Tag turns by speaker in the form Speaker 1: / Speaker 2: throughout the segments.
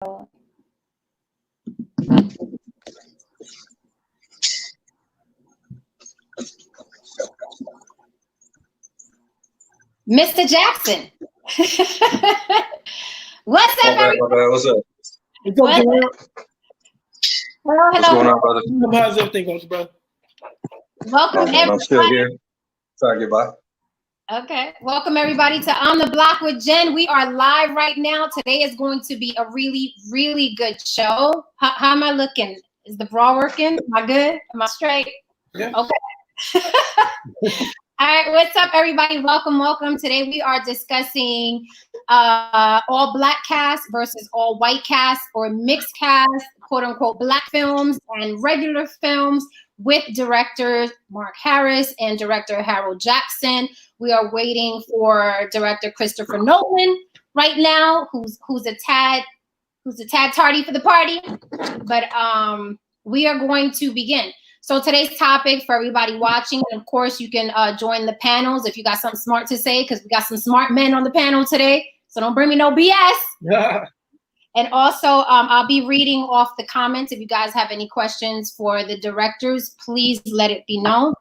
Speaker 1: Mr. Jackson. What's up, everybody?
Speaker 2: What's up?
Speaker 1: Hello,
Speaker 2: What's going on, brother?
Speaker 3: How's everything going, brother?
Speaker 1: Welcome, everybody.
Speaker 2: I'm still here. Trying to get by.
Speaker 1: Okay. Welcome, everybody, to On the Block with Jen. We are live right now. Today is going to be a really, really good show. How am I looking? Is the bra working? Am I good? Am I straight?
Speaker 3: Yeah.
Speaker 1: Okay. All right. What's up, everybody? Welcome, welcome. Today we are discussing all black cast versus all white cast or mixed cast, quote unquote, black films and regular films with directors Mark Harris and director Harold Jackson. We are waiting for director Christopher Nolan right now, who's a tad tardy for the party, but we are going to begin. So today's topic for everybody watching, and of course you can join the panels if you got something smart to say, because we got some smart men on the panel today. So don't bring me no BS.
Speaker 3: Yeah.
Speaker 1: And also, I'll be reading off the comments. If you guys have any questions for the directors, please let it be known.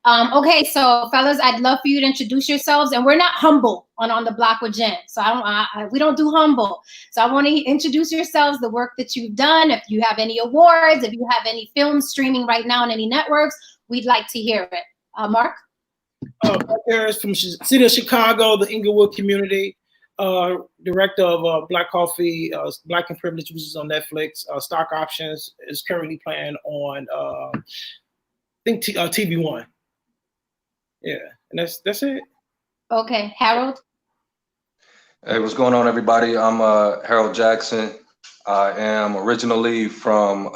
Speaker 1: Okay, so fellas, I'd love for you to introduce yourselves. And we're not humble on the Block with Jen. So we don't do humble. So I want to introduce yourselves, the work that you've done. If you have any awards, if you have any films streaming right now on any networks, we'd like to hear it. Mark?
Speaker 3: Mark Harris from City of Chicago, the Inglewood community. Director of Black Coffee, Black and Privilege, which is on Netflix. Stock Options is currently playing on, I think TV One. Yeah, and that's it.
Speaker 1: Okay, Harold.
Speaker 2: Hey, what's going on, everybody? I'm Harold Jackson. I am originally from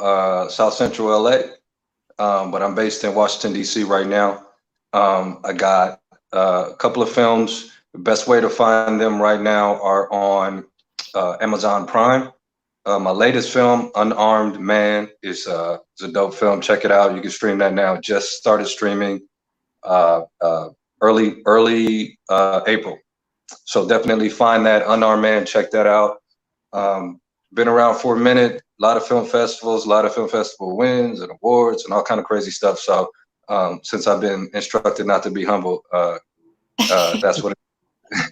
Speaker 2: South Central LA, but I'm based in Washington, D.C. right now. I got a couple of films. The best way to find them right now are on Amazon Prime. My latest film, Unarmed Man, is a dope film. Check it out. You can stream that now. Just started streaming early April. So definitely find that, Unarmed Man. Check that out. Been around for a minute. A lot of film festivals, a lot of film festival wins and awards and all kind of crazy stuff. So since I've been instructed not to be humble, that's what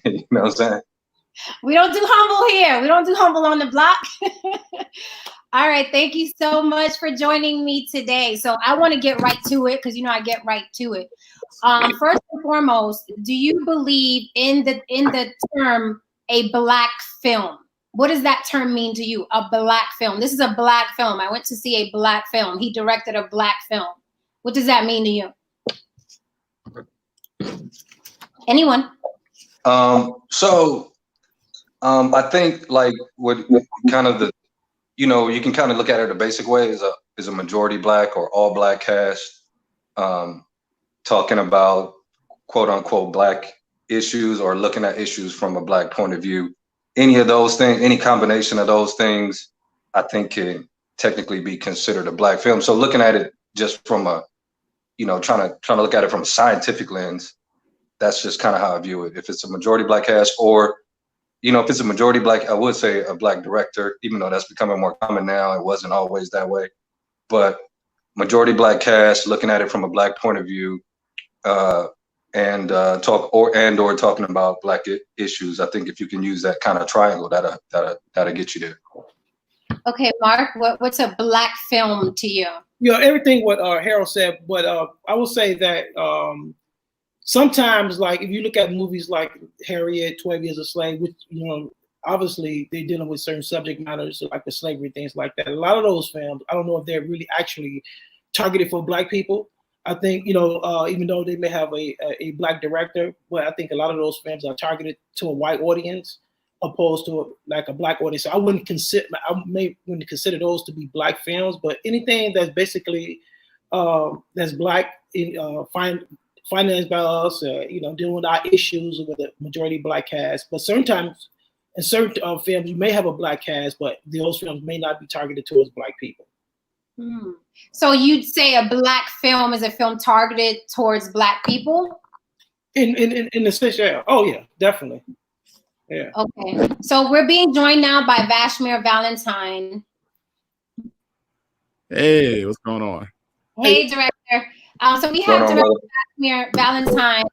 Speaker 2: you know what I'm saying?
Speaker 1: We don't do humble here. We don't do humble on the block. All right. Thank you so much for joining me today. So I want to get right to it because, I get right to it. First and foremost, do you believe in the term a black film? What does that term mean to you? A black film. This is a black film. I went to see a black film. He directed a black film. What does that mean to you? Anyone?
Speaker 2: I think like what kind of you can kind of look at it the basic way is a majority black or all black cast, talking about quote unquote black issues or looking at issues from a black point of view. Any of those things, any combination of those things, I think can technically be considered a black film. So looking at it just from a, trying to look at it from a scientific lens, that's just kind of how I view it. If it's a majority black cast, or if it's a majority black, I would say a black director, even though that's becoming more common now. It wasn't always that way, but majority black cast, looking at it from a black point of view, and talking about black issues. I think if you can use that kind of triangle, that'll get you there.
Speaker 1: Okay, Mark, what's a black film to you?
Speaker 3: Everything what Harold said, but I will say that sometimes, like if you look at movies like Harriet, 12 Years a Slave, which obviously they're dealing with certain subject matters like the slavery, things like that. A lot of those films, I don't know if they're really actually targeted for black people. I think even though they may have a black director, but I think a lot of those films are targeted to a white audience opposed to like a black audience. So I wouldn't consider those to be black films, but anything that's basically that's black, financed by us, dealing with our issues with a majority black cast. But sometimes in certain films, you may have a black cast, but those films may not be targeted towards black people.
Speaker 1: So you'd say a black film is a film targeted towards black people?
Speaker 3: In the sense, yeah. Oh yeah, definitely. Yeah.
Speaker 1: Okay. So we're being joined now by Vashmir Valentine.
Speaker 4: Hey, what's going on?
Speaker 1: Hey, director. So we have Director Vashmir Valentine.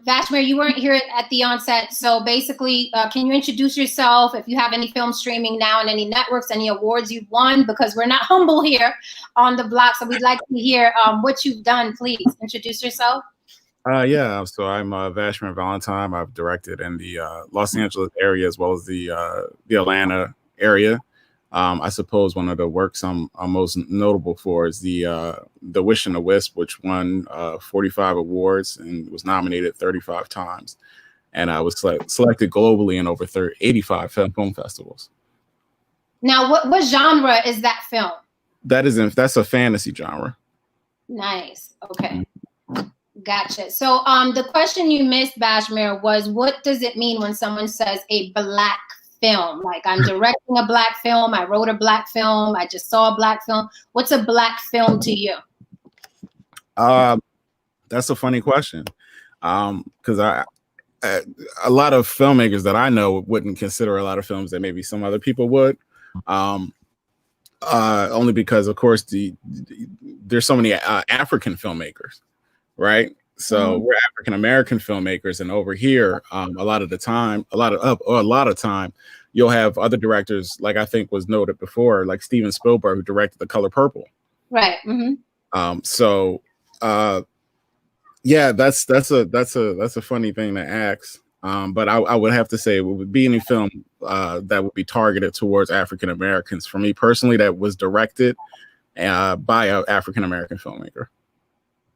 Speaker 1: Vashmir, you weren't here at the onset, so basically, can you introduce yourself? If you have any film streaming now and any networks, any awards you've won, because we're not humble here on the block, so we'd like to hear what you've done. Please introduce yourself.
Speaker 4: Yeah, so I'm Vashmir Valentine. I've directed in the Los Angeles area as well as the Atlanta area. I suppose one of the works I'm most notable for is the Wish and the Wisp, which won 45 awards and was nominated 35 times, and I was selected globally in over 85 film festivals.
Speaker 1: Now, what genre is that film?
Speaker 4: That's a fantasy genre.
Speaker 1: Nice. Okay. Gotcha. So the question you missed, Vashmir, was what does it mean when someone says a Black film? Like, I'm directing a Black film, I wrote a Black film, I just saw a Black film. What's a Black film to you?
Speaker 4: That's a funny question. Because a lot of filmmakers that I know wouldn't consider a lot of films that maybe some other people would. Only because, of course, there's so many African filmmakers, right? So we're African American filmmakers, and over here, a lot of time, you'll have other directors, like I think was noted before, like Steven Spielberg, who directed The Color Purple.
Speaker 1: Right.
Speaker 4: Yeah, that's a funny thing to ask. But I would have to say it would be any film that would be targeted towards African Americans. For me personally, that was directed by an African American filmmaker.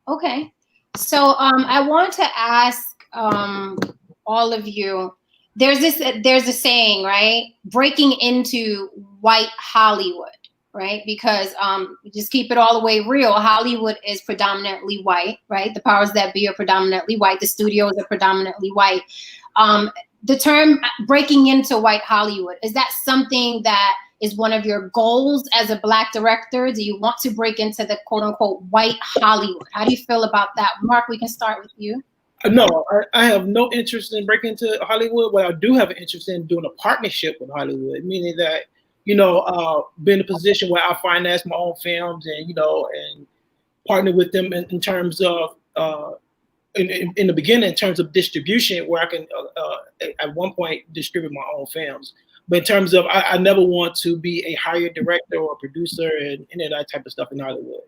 Speaker 1: Okay. So I want to ask all of you, there's a saying, right? Breaking into white Hollywood, right? Because just keep it all the way real. Hollywood is predominantly white, right? The powers that be are predominantly white. The studios are predominantly white. The term breaking into white Hollywood, is that something that is one of your goals as a Black director? Do you want to break into the quote unquote white Hollywood? How do you feel about that? Mark, we can start with you.
Speaker 3: No, I have no interest in breaking into Hollywood. What I do have an interest in doing a partnership with Hollywood, meaning that, be in a position where I finance my own films and, and partner with them in terms of, in the beginning, in terms of distribution, where I can, at one point, distribute my own films. But in terms of, I never want to be a hired director or producer and any of that type of stuff in Hollywood.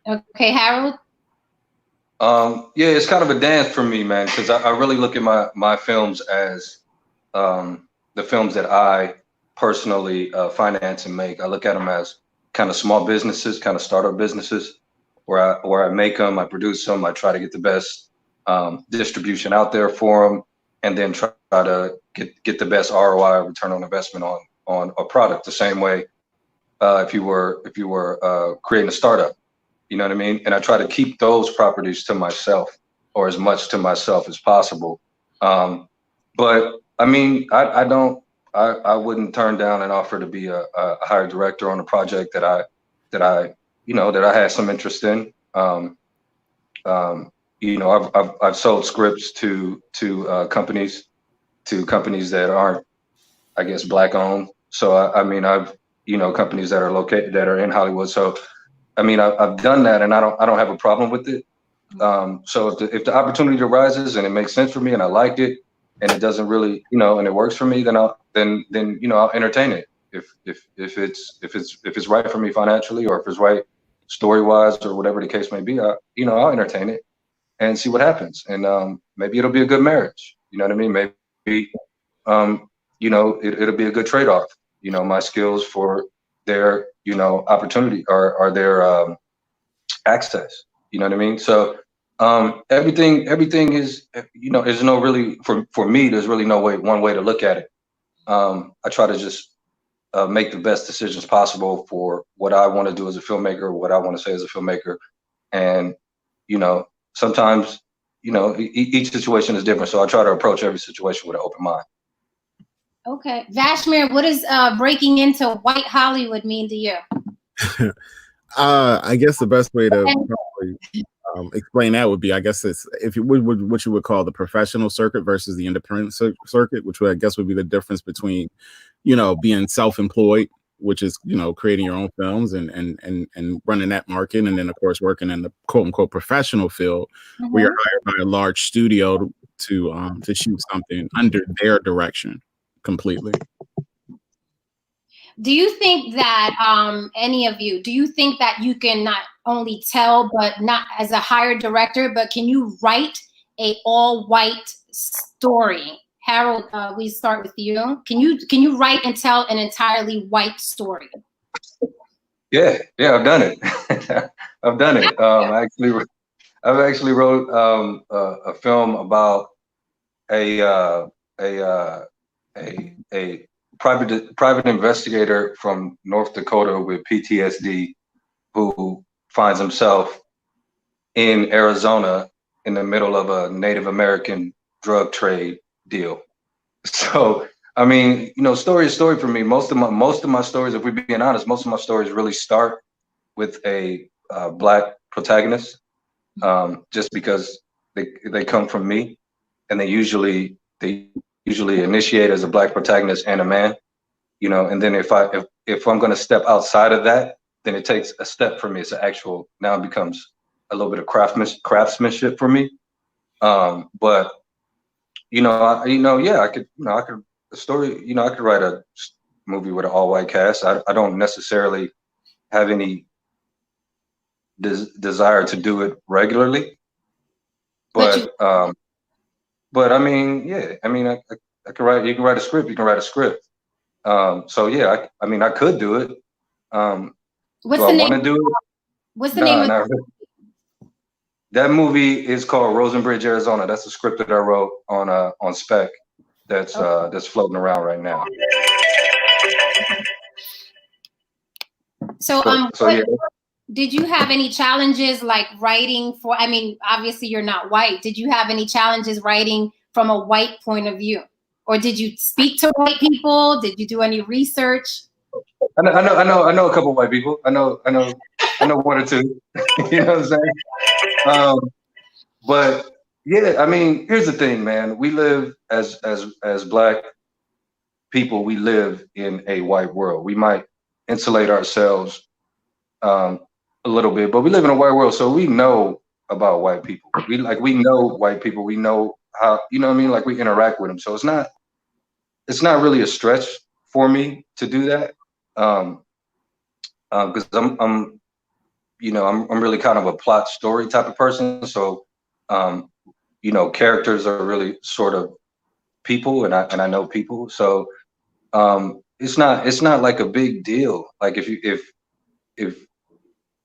Speaker 1: Okay, Harold?
Speaker 2: Yeah, it's kind of a dance for me, man, because I really look at my films as the films that I personally finance and make. I look at them as kind of small businesses, kind of startup businesses, where I make them, I produce them, I try to get the best distribution out there for them, and then try to get the best ROI, return on investment on a product. The same way if you were creating a startup, you know what I mean? And I try to keep those properties to myself, or as much to myself as possible. But I mean, I wouldn't turn down an offer to be a hired director on a project that I had some interest in. I've sold scripts to companies that aren't, I guess, Black owned. So I've companies that are in Hollywood. So I mean, I've done that, and I don't have a problem with it. So if the opportunity arises and it makes sense for me and I liked it and it doesn't really, and it works for me, then I'll entertain it. If it's right for me financially, or if it's right story-wise, or whatever the case may be, I'll entertain it and see what happens. And maybe it'll be a good marriage. You know what I mean? Maybe it'll be a good trade-off. My skills for their opportunity or their access. You know what I mean? So everything is, there's no really, for me, there's really one way to look at it. I try to just make the best decisions possible for what I want to do as a filmmaker, what I want to say as a filmmaker. And, sometimes, each situation is different. So I try to approach every situation with an open mind.
Speaker 1: Okay. Vashmir, what does breaking into white Hollywood mean to you?
Speaker 4: I guess the best way to probably actually explain that would be, I guess it's if you would what you would call the professional circuit versus the independent circuit, which would, I guess would be the difference between, being self-employed, which is, creating your own films and running that market. And then of course, working in the quote unquote professional field where you're hired by a large studio to shoot something under their direction completely.
Speaker 1: Do you think that any of you, do you think that you can not only tell, but not as a hired director, but can you write a all white story? Harold, we start with you. Can you write and tell an entirely white story?
Speaker 2: Yeah, I've done it. I've done it. I've actually wrote a film about a private investigator from North Dakota with PTSD who finds himself in Arizona in the middle of a Native American drug trade deal. So, I mean, story is story for me. Most of my stories, if we're being honest, most of my stories really start with a Black protagonist, just because they come from me, and they usually initiate as a Black protagonist and a man, and then if I'm going to step outside of that, then it takes a step for me. It's now it becomes a little bit of craftsmanship for me. But I could a story, I could write a movie with an all white cast. I don't necessarily have any desire to do it regularly, but I mean, yeah, I mean, I could write. You can write a script. You can write a script. So yeah, I mean, I could do it.
Speaker 1: What's
Speaker 2: do
Speaker 1: the
Speaker 2: I
Speaker 1: name?
Speaker 2: want to do it?
Speaker 1: What's the name of
Speaker 2: that movie? Is called Rosenbridge, Arizona. That's a script that I wrote on spec. That's floating around right now.
Speaker 1: So
Speaker 2: yeah.
Speaker 1: Did you have any challenges like writing for? I mean, obviously you're not white. Did you have any challenges writing from a white point of view, or did you speak to white people? Did you do any research?
Speaker 2: I know a couple of white people. I know one or two. You know what I'm saying? But yeah, I mean, here's the thing, man. We live as Black people. We live in a white world. We might insulate ourselves a little bit, but we live in a white world, so we know about white people. We know white people. We know how, what I mean? Like, we interact with them. So it's not really a stretch for me to do that. Because I'm really kind of a plot story type of person. So, characters are really sort of people, and I know people. So, it's not like a big deal. Like if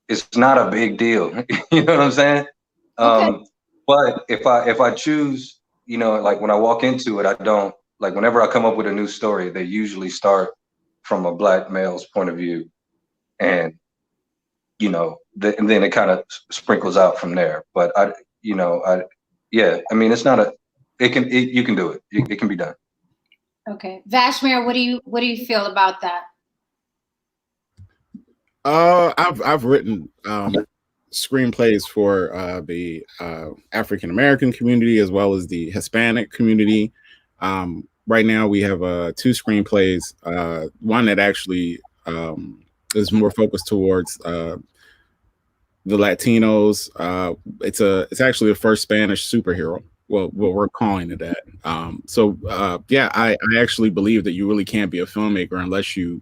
Speaker 2: it's not a big deal, you know what I'm saying?
Speaker 1: Okay.
Speaker 2: But if I choose, like when I walk into it, I don't like, whenever I come up with a new story, they usually start from a Black male's point of view, and and then it kind of sprinkles out from there. But I mean, it's not you can do it. It can be done.
Speaker 1: Okay, Vashmir, what do you feel about that?
Speaker 4: I've written screenplays for the African American community as well as the Hispanic community. Right now we have 2 screenplays. One that actually is more focused towards the Latinos. It's actually the first Spanish superhero. Well, we're calling it that. I actually believe that you really can't be a filmmaker unless you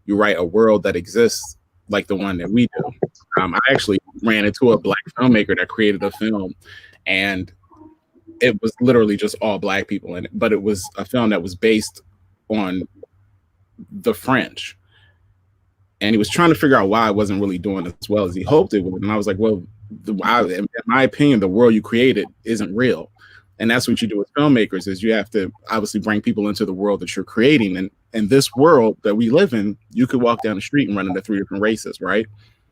Speaker 4: write a world that exists like the one that we do. I actually ran into a Black filmmaker that created a film, and it was literally just all Black people in it, but it was a film that was based on the French. And he was trying to figure out why it wasn't really doing as well as he hoped it would. And I was like, well, in my opinion, the world you created isn't real. And that's what you do with filmmakers, is you have to obviously bring people into the world that you're creating. And in this world that we live in, you could walk down the street and run into 3 different races, right?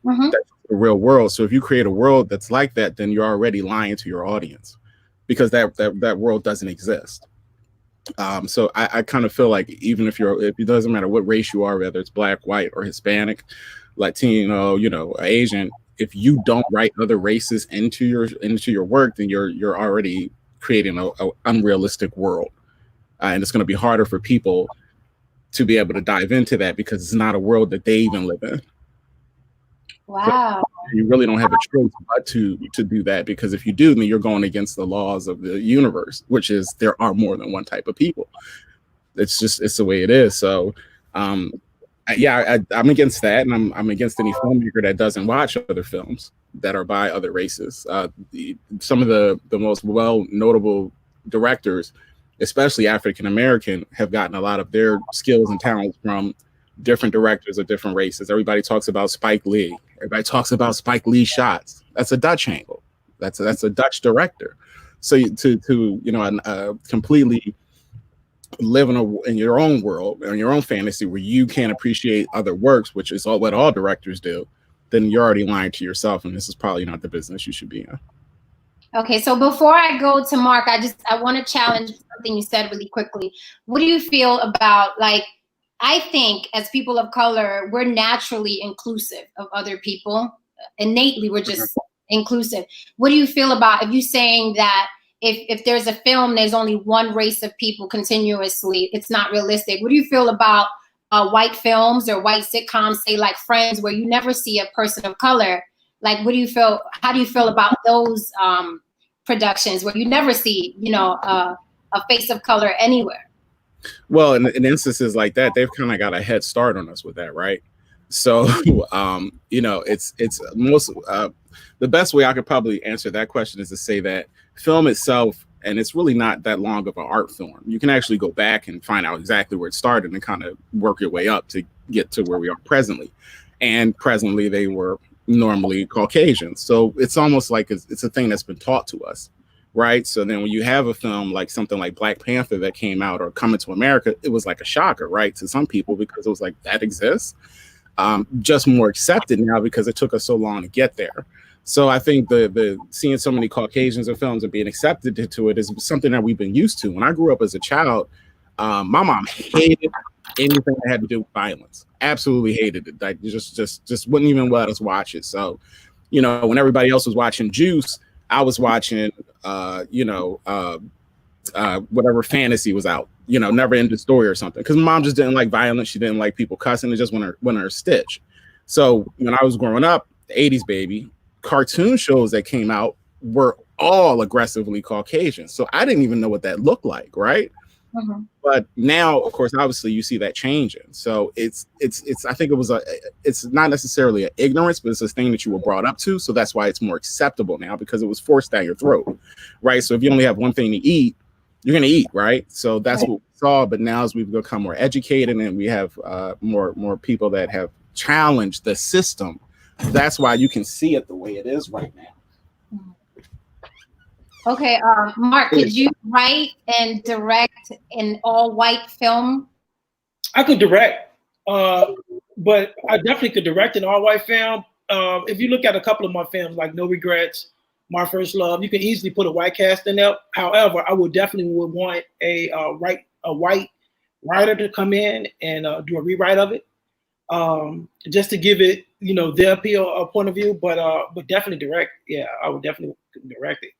Speaker 1: Mm-hmm.
Speaker 4: That's the real world. So if you create a world that's like that, then you're already lying to your audience, because that world doesn't exist. So I kind of feel like even if it doesn't matter what race you are, whether it's Black, white, or Hispanic, Latino, Asian, if you don't write other races into your work, then you're already creating a unrealistic world, and it's going to be harder for people to be able to dive into that because it's not a world that they even live in.
Speaker 1: Wow.
Speaker 4: So you really don't have a choice but to do that, because if you do, then you're going against the laws of the universe, which is there are more than one type of people. It's the way it is. So I'm against that, and I'm against any filmmaker that doesn't watch other films that are by other races. Some of the most notable directors, especially African American, have gotten a lot of their skills and talents from different directors of different races. Everybody talks about Spike Lee. Everybody talks about Spike Lee shots. That's a Dutch angle. That's a Dutch director. So to completely live in your own world, in your own fantasy, where you can't appreciate other works, which is what all directors do, then you're already lying to yourself, and this is probably not the business you should be in.
Speaker 1: Okay, so before I go to Mark, I want to challenge something you said really quickly. What do you feel about, like, I think as people of color, we're naturally inclusive of other people. Innately, we're just inclusive. What do you feel about if you saying that if there's a film, there's only one race of people continuously, it's not realistic? What do you feel about white films or white sitcoms, say like Friends, where you never see a person of color? Like, what do you feel? How do you feel about those productions where you never see, a face of color anywhere?
Speaker 4: Well, in instances like that, they've kind of got a head start on us with that, right? So, it's most the best way I could probably answer that question is to say that film itself, and it's really not that long of an art form. You can actually go back and find out exactly where it started and kind of work your way up to get to where we are presently. And presently, they were normally Caucasian. So it's almost like it's a thing that's been taught to us, right? So then when you have a film like something like Black Panther that came out, or Coming to America, it was like a shocker, right, to some people, because it was like, that exists. Just more accepted now because it took us so long to get there. So I think the seeing so many Caucasians in films and being accepted to it is something that we've been used to. When I grew up as a child, my mom hated anything that had to do with violence. Absolutely hated it. Like, just wouldn't even let us watch it. So, when everybody else was watching Juice, I was watching, whatever fantasy was out, Never Ending Story or something. Because mom just didn't like violence. She didn't like people cussing. It just went her stitch. So when I was growing up, 80s baby, cartoon shows that came out were all aggressively Caucasian. So I didn't even know what that looked like, right? Mm-hmm. But now, of course, obviously you see that changing. So it's I think it's not necessarily an ignorance, but it's a thing that you were brought up to. So that's why it's more acceptable now, because it was forced down your throat, right? So if you only have one thing to eat, you're going to eat, right? So that's what we saw. But now as we've become more educated and we have more people that have challenged the system, that's why you can see it the way it is right now.
Speaker 1: Okay, Mark, could you write and direct an all-white film?
Speaker 3: I could direct, but I definitely could direct an all-white film. If you look at a couple of my films, like No Regrets, My First Love, you can easily put a white cast in there. However, I would definitely want a white writer to come in and do a rewrite of it, just to give it, their appeal point of view. But definitely direct. Yeah, I would definitely direct it.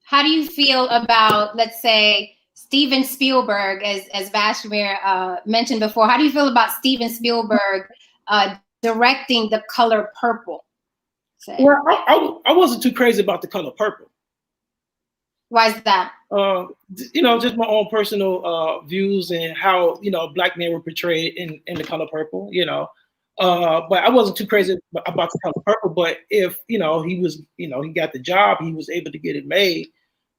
Speaker 1: How do you feel about, let's say, Steven Spielberg, as Vashmir mentioned before? How do you feel about Steven Spielberg directing The Color Purple?
Speaker 3: Well, I wasn't too crazy about The Color Purple.
Speaker 1: Why is that?
Speaker 3: Just my own personal views and how, Black men were portrayed in The Color Purple, but I wasn't too crazy about The Color Purple. But if, he was, he got the job, he was able to get it made,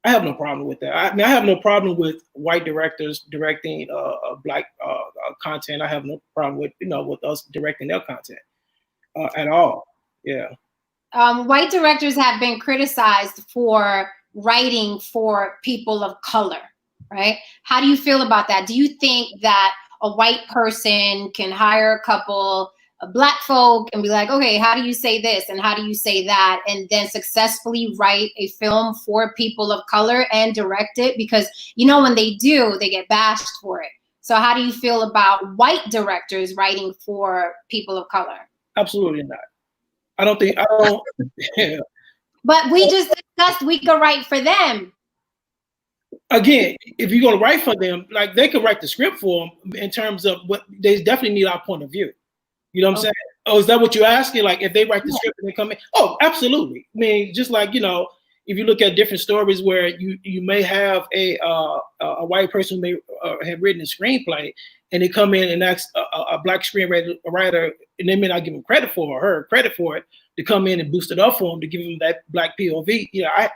Speaker 3: I have no problem with that. I have no problem with white directors directing Black content. I have no problem with, with us directing their content at all. Yeah.
Speaker 1: White directors have been criticized for writing for people of color, right? How do you feel about that? Do you think that a white person can hire a couple of Black folk and be like, okay, how do you say this and how do you say that, and then successfully write a film for people of color and direct it? Because when they do, they get bashed for it. So how do you feel about white directors writing for people of color?
Speaker 3: Absolutely not. I don't. Yeah.
Speaker 1: But we just discussed we could write for them.
Speaker 3: Again, if you're gonna write for them, like they could write the script for them in terms of what they definitely need our point of view. You know what I'm saying? Oh, is that what you're asking? Like if they write the script and they come in? Oh, absolutely. I mean, just like, you know, if you look at different stories where you may have a white person who may have written a screenplay and they come in and ask a black screenwriter, and they may not give him credit for or her credit for it, to come in and boost it up for them to give them that black POV. Yeah,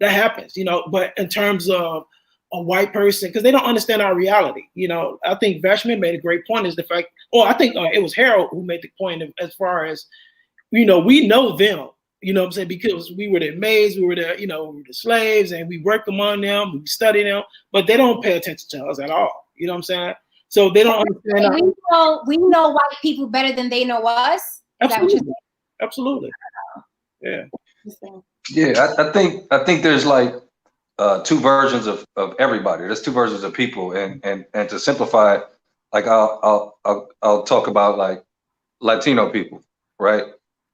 Speaker 3: that happens, you know. But in terms of a white person, because they don't understand our reality, you know, I think Vashmir made a great point. Is the fact, I think it was Harold who made the point of, as far as, you know, we know them, you know what I'm saying, because we were their maids, we were the, you know, we were the slaves, and we worked among them, we studied them, but they don't pay attention to us at all. You know what I'm saying? So they don't understand.
Speaker 1: We know white people better than they know us.
Speaker 3: Absolutely. Absolutely. Yeah.
Speaker 2: Yeah, I think there's like two versions of everybody. There's two versions of people, and to simplify it, like I'll talk about like Latino people, right?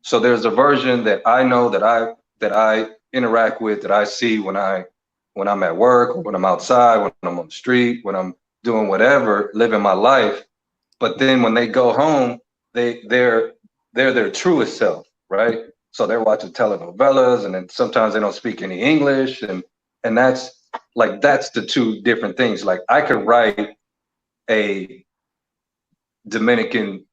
Speaker 2: So there's a version that I know that I interact with, that I see when I'm at work, or when I'm outside, when I'm on the street, when I'm doing whatever, living my life. But then when they go home, they're their truest self, right? So they're watching telenovelas, and then sometimes they don't speak any English, and that's the two different things. Like I could write a Dominican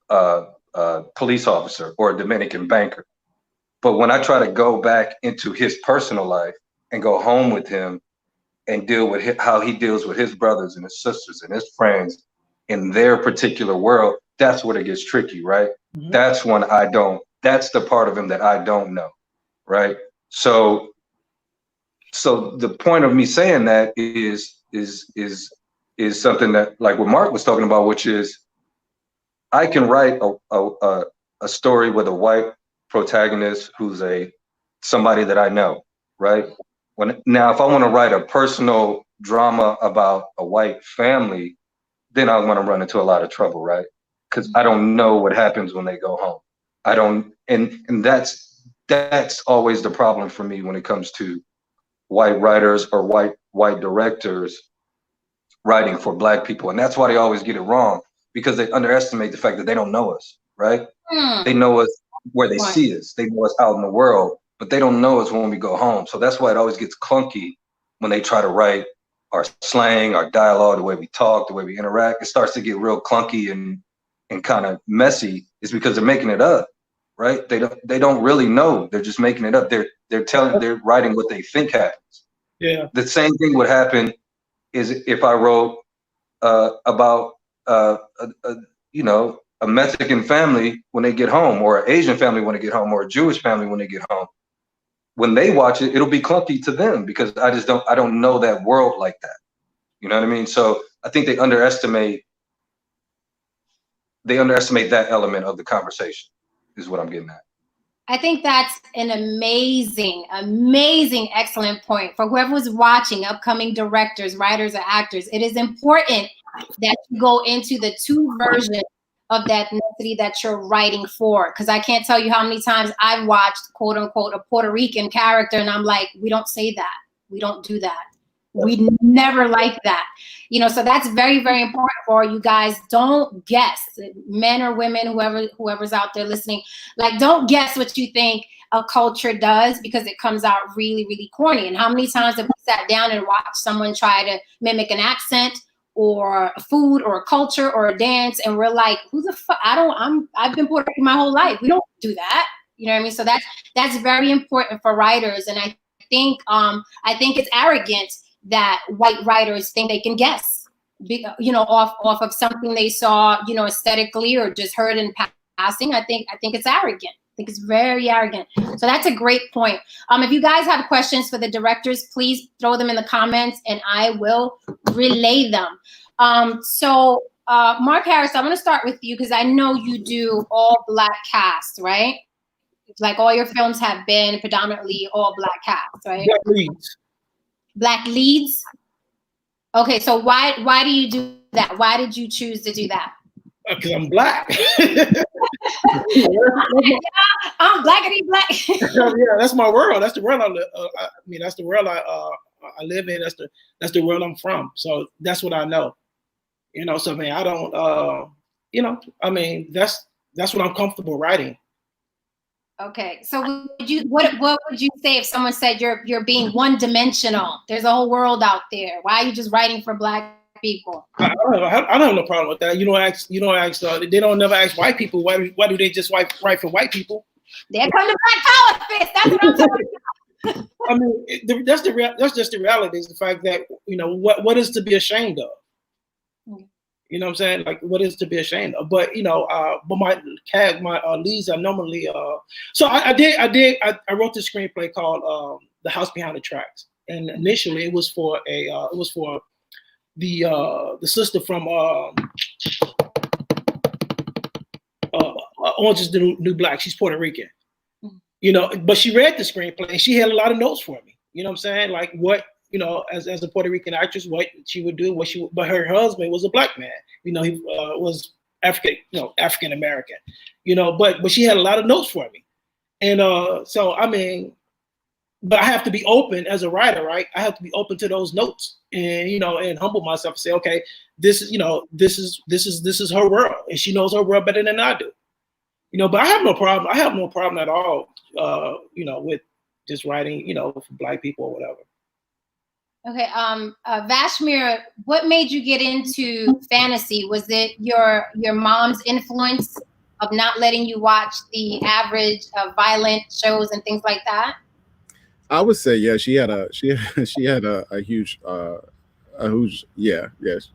Speaker 2: police officer or a Dominican banker, but when I try to go back into his personal life and go home with him and deal with how he deals with his brothers and his sisters and his friends in their particular world, that's where it gets tricky, right? Mm-hmm. That's the part of him that I don't know, right? So the point of me saying that is something that, like what Mark was talking about, which is I can write a story with a white protagonist who's somebody that I know, right? Now, if I want to write a personal drama about a white family, then I want to run into a lot of trouble, right? Because I don't know what happens when they go home. I don't, and that's always the problem for me when it comes to white writers or white directors writing for Black people. And that's why they always get it wrong, because they underestimate the fact that they don't know us, right? They know us where they see us. They know us out in the world, but they don't know us when we go home. So that's why it always gets clunky when they try to write our slang, our dialogue, the way we talk, the way we interact. It starts to get real clunky and kind of messy. It's because they're making it up, right? They don't really know. They're just making it up. They're writing what they think happens.
Speaker 3: Yeah.
Speaker 2: The same thing would happen is if I wrote about a Mexican family when they get home, or an Asian family when they get home, or a Jewish family when they get home. When they watch it, it'll be clunky to them because I don't know that world like that. You know what I mean? So I think they underestimate that element of the conversation, is what I'm getting at.
Speaker 1: I think that's an amazing, excellent point for whoever's watching, upcoming directors, writers, or actors. It is important that you go into the two versions of that ethnicity that you're writing for. Because I can't tell you how many times I've watched, quote unquote, a Puerto Rican character, and I'm like, we don't say that. We don't do that. We never like that. You know, so that's very, very important for you guys. Don't guess, men or women, whoever's out there listening, like, don't guess what you think a culture does, because it comes out really, really corny. And how many times have we sat down and watched someone try to mimic an accent or a food or a culture or a dance, and we're like, who the fuck? I've been Puerto Rican my whole life. We don't do that. You know what I mean? So that's very important for writers. And I think it's arrogant that white writers think they can guess, you know, off of something they saw, you know, aesthetically or just heard in passing. I think it's arrogant. I think it's very arrogant. So that's a great point. If you guys have questions for the directors, please throw them in the comments and I will relay them. So Mark Harris, I'm going to start with you because I know you do all Black cast, right? Like all your films have been predominantly all Black cast, right?
Speaker 3: Black leads.
Speaker 1: Black leads. Okay, so why do you do that? Why did you choose to do that?
Speaker 3: Because I'm black.
Speaker 1: I'm blackity black.
Speaker 3: Yeah, that's my world. That's the world I live. That's the world I live in. That's the world I'm from. So that's what I know. So I mean, I don't. That's what I'm comfortable writing.
Speaker 1: Okay, so what would you say if someone said you're being one dimensional? There's a whole world out there. Why are you just writing for black people?
Speaker 3: I don't have no problem with that. You don't ask. They don't never ask white people why do they just write for white people?
Speaker 1: There come the Black Power fist. That's what I'm talking about.
Speaker 3: I mean, that's just the reality. Is the fact that what is to be ashamed of. You know what I'm saying? Like, what is to be ashamed of? But but my leads are normally. So I wrote this screenplay called "The House Behind the Tracks," and initially it was for the sister from Orange Is the New Black. She's Puerto Rican, but she read the screenplay and she had a lot of notes for me. You know what I'm saying? Like what. As a Puerto Rican actress, what she would do, but her husband was a black man. He was African American. But she had a lot of notes for me, and so I mean, but I have to be open as a writer, right? I have to be open to those notes, and and humble myself and say, okay, this is her world, and she knows her world better than I do. But I have no problem. I have no problem at all. With just writing, for black people or whatever.
Speaker 1: Okay, Vashmir, what made you get into fantasy? Was it your mom's influence of not letting you watch the average violent shows and things like that?
Speaker 4: I would say, yeah, she had a huge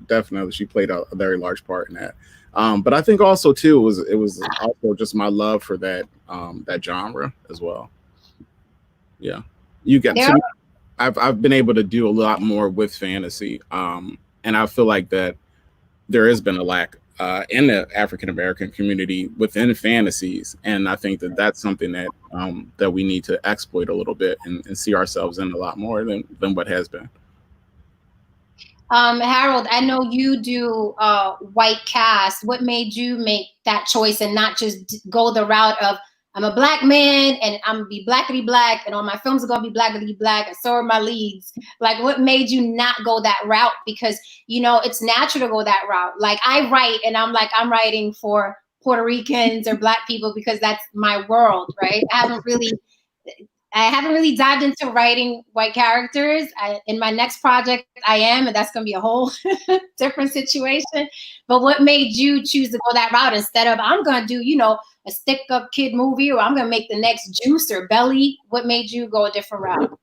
Speaker 4: definitely. She played a very large part in that. But I think also too it was also just my love for that genre as well. Yeah, you get. I've been able to do a lot more with fantasy, and I feel like that there has been a lack in the African American community within fantasies, and I think that that's something that that we need to exploit a little bit and see ourselves in a lot more than what has been.
Speaker 1: Harold, I know you do white cast. What made you make that choice and not just go the route of I'm a black man and I'm gonna be blackity black and all my films are gonna be blackity black and so are my leads? Like, what made you not go that route? Because, it's natural to go that route. Like, I write and I'm writing for Puerto Ricans or black people because that's my world, right? I haven't really dived into writing white characters. In my next project, I am, and that's going to be a whole different situation. But what made you choose to go that route instead of I'm going to do, a stick-up kid movie, or I'm going to make the next Juice or Belly? What made you go a different route?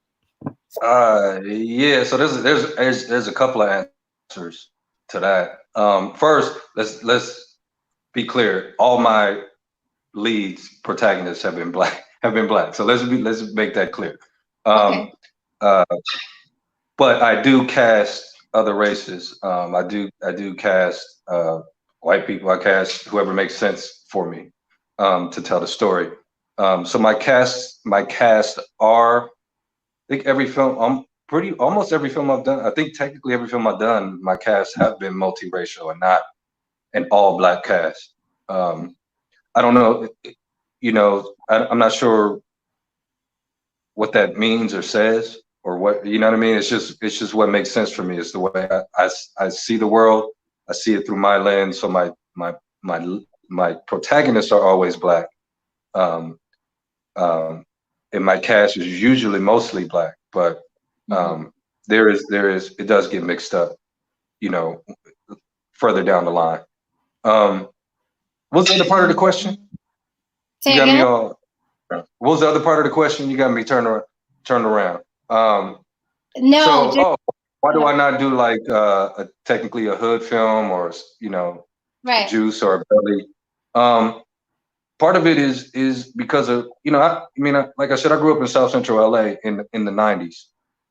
Speaker 2: Yeah. So there's a couple of answers to that. First, let's be clear. All my leads protagonists have been black. So let's make that clear.
Speaker 1: Okay.
Speaker 2: But I do cast other races. I do cast white people. I cast whoever makes sense for me to tell the story. So my cast are, I think every film, almost every film I've done. I think technically every film I've done, my cast have been multiracial and not an all black cast. I don't know. I'm not sure what that means or says or what, you know what I mean? It's just what makes sense for me. It's the way I see the world. I see it through my lens. So my protagonists are always black. And my cast is usually mostly black, but it does get mixed up, further down the line. What's the other part of the question?
Speaker 1: Say again?
Speaker 2: What was the other part of the question? You got me turned around.
Speaker 1: No.
Speaker 2: Why do I not do like technically a hood film or
Speaker 1: right.
Speaker 2: Juice or a Belly? Part of it is because of like I said, I grew up in South Central LA in the 90s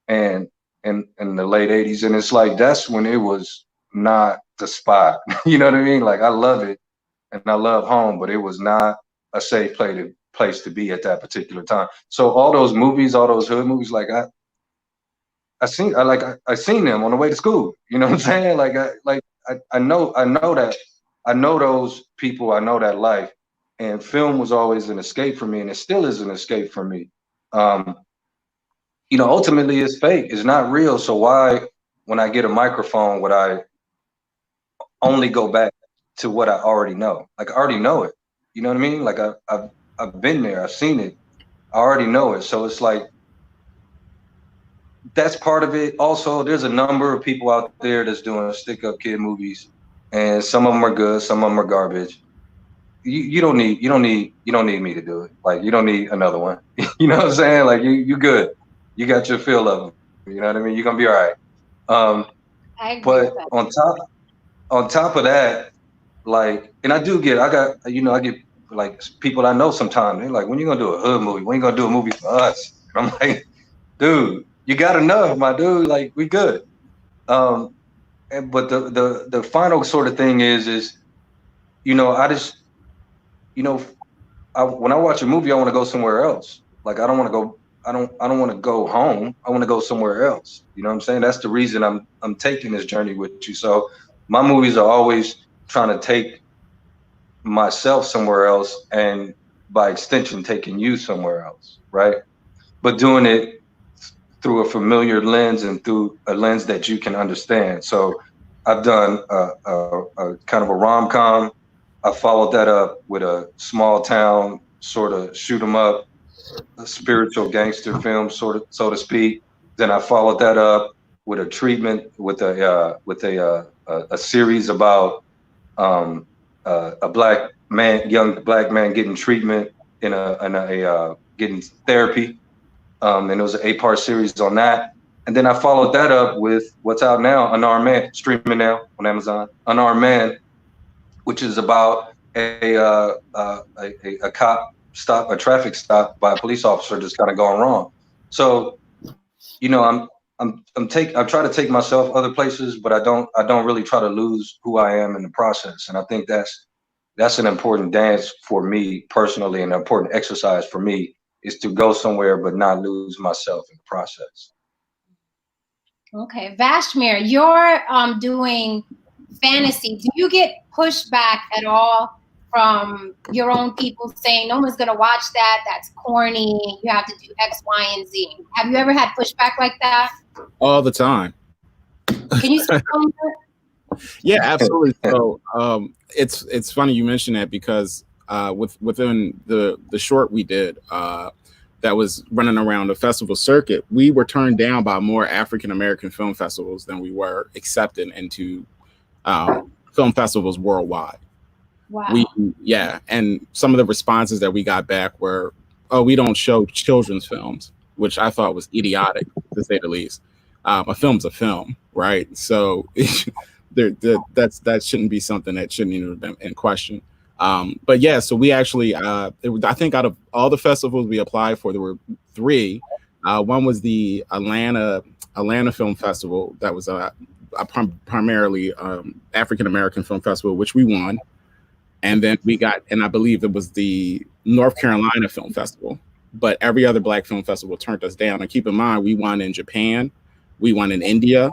Speaker 2: and in the late 80s, and it's like that's when it was not the spot. You know what I mean? Like, I love it and I love home, but it was not a safe place to be at that particular time. So all those movies, all those hood movies, like I seen them on the way to school. You know what I'm saying? Like I know that I know those people, I know that life, and film was always an escape for me, and it still is an escape for me. You know, ultimately it's fake, it's not real. So why, when I get a microphone, would I only go back to what I already know? Like, I already know it. You know what I mean? Like, I've been there, I've seen it, I already know it. So it's like, that's part of it. Also, there's a number of people out there that's doing stick-up kid movies, and some of them are good, some of them are garbage. You don't need me to do it. Like, you don't need another one. You know what I'm saying? Like, you good. You got your fill of them. You know what I mean? You're gonna be all right. But on top of that, like, and I get like people I know sometimes, they're like, when you gonna do a hood movie? When you gonna do a movie for us? And I'm like, dude, you got enough, my dude. Like, we good. But the final sort of thing is, you know, I just, you know, when I watch a movie, I want to go somewhere else. Like, I don't want to go home. I want to go somewhere else. You know what I'm saying? That's the reason I'm taking this journey with you. So my movies are always trying to take myself somewhere else, and by extension, taking you somewhere else, right? But doing it through a familiar lens and through a lens that you can understand. So I've done a kind of a rom-com. I followed that up with a small town sort of shoot 'em up, a spiritual gangster film, sort of, so to speak. Then I followed that up with a treatment, with a series about a black man, young black man getting treatment in a getting therapy. And it was an 8-part series on that. And then I followed that up with what's out now, Unarmed Man, streaming now on Amazon. Unarmed Man, which is about a cop stop, a traffic stop by a police officer just kind of gone wrong. So, you know, I try to take myself other places, but I don't really try to lose who I am in the process. And I think that's an important dance for me personally, and an important exercise for me, is to go somewhere but not lose myself in the process.
Speaker 1: Okay, Vashmir, you're doing fantasy. Do you get pushback at all from your own people saying no one's gonna watch that? That's corny. You have to do X, Y, and Z. Have you ever had pushback like that?
Speaker 4: All the time.
Speaker 1: Can you speak on that?
Speaker 4: Yeah, absolutely. So it's funny you mention that, because within the short we did that was running around the festival circuit, we were turned down by more African American film festivals than we were accepted into film festivals worldwide.
Speaker 1: Wow.
Speaker 4: And some of the responses that we got back were, "Oh, we don't show children's films," which I thought was idiotic, to say the least. A film's a film, right? So that shouldn't be something that shouldn't even be in question. But yeah, so we actually, I think out of all the festivals we applied for, there were 3. One was the Atlanta Film Festival. That was a primarily African American film festival, which we won. And then we got, and I believe it was the North Carolina Film Festival. But every other Black film festival turned us down. And keep in mind, we won in Japan, we won in India,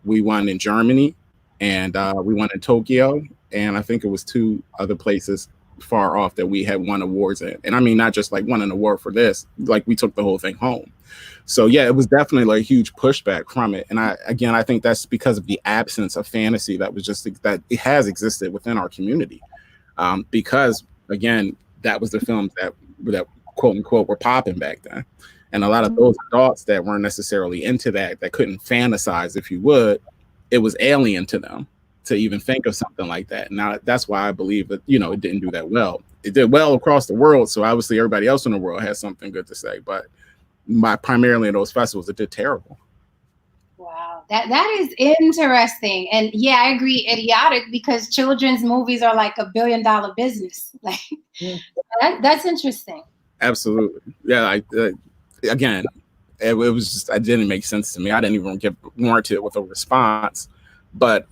Speaker 4: we won in Germany, and we won in Tokyo. And I think it was 2 other places far off that we had won awards in. And I mean, not just like won an award for this, like we took the whole thing home. So yeah, it was definitely like a huge pushback from it. And I think that's because of the absence of fantasy that it has existed within our community. Because again, that was the films that quote unquote were popping back then. And a lot of those adults that weren't necessarily into that couldn't fantasize, if you would, it was alien to them to even think of something like that. Now, that's why I believe that, you know, it didn't do that well. It did well across the world, so obviously everybody else in the world has something good to say. But primarily in those festivals, it did terrible.
Speaker 1: Wow, that is interesting. And yeah, I agree, idiotic, because children's movies are like $1 billion business. Like, that's interesting.
Speaker 4: Absolutely. Yeah, again, it was just, it didn't make sense to me. I didn't even get warranted with a response. But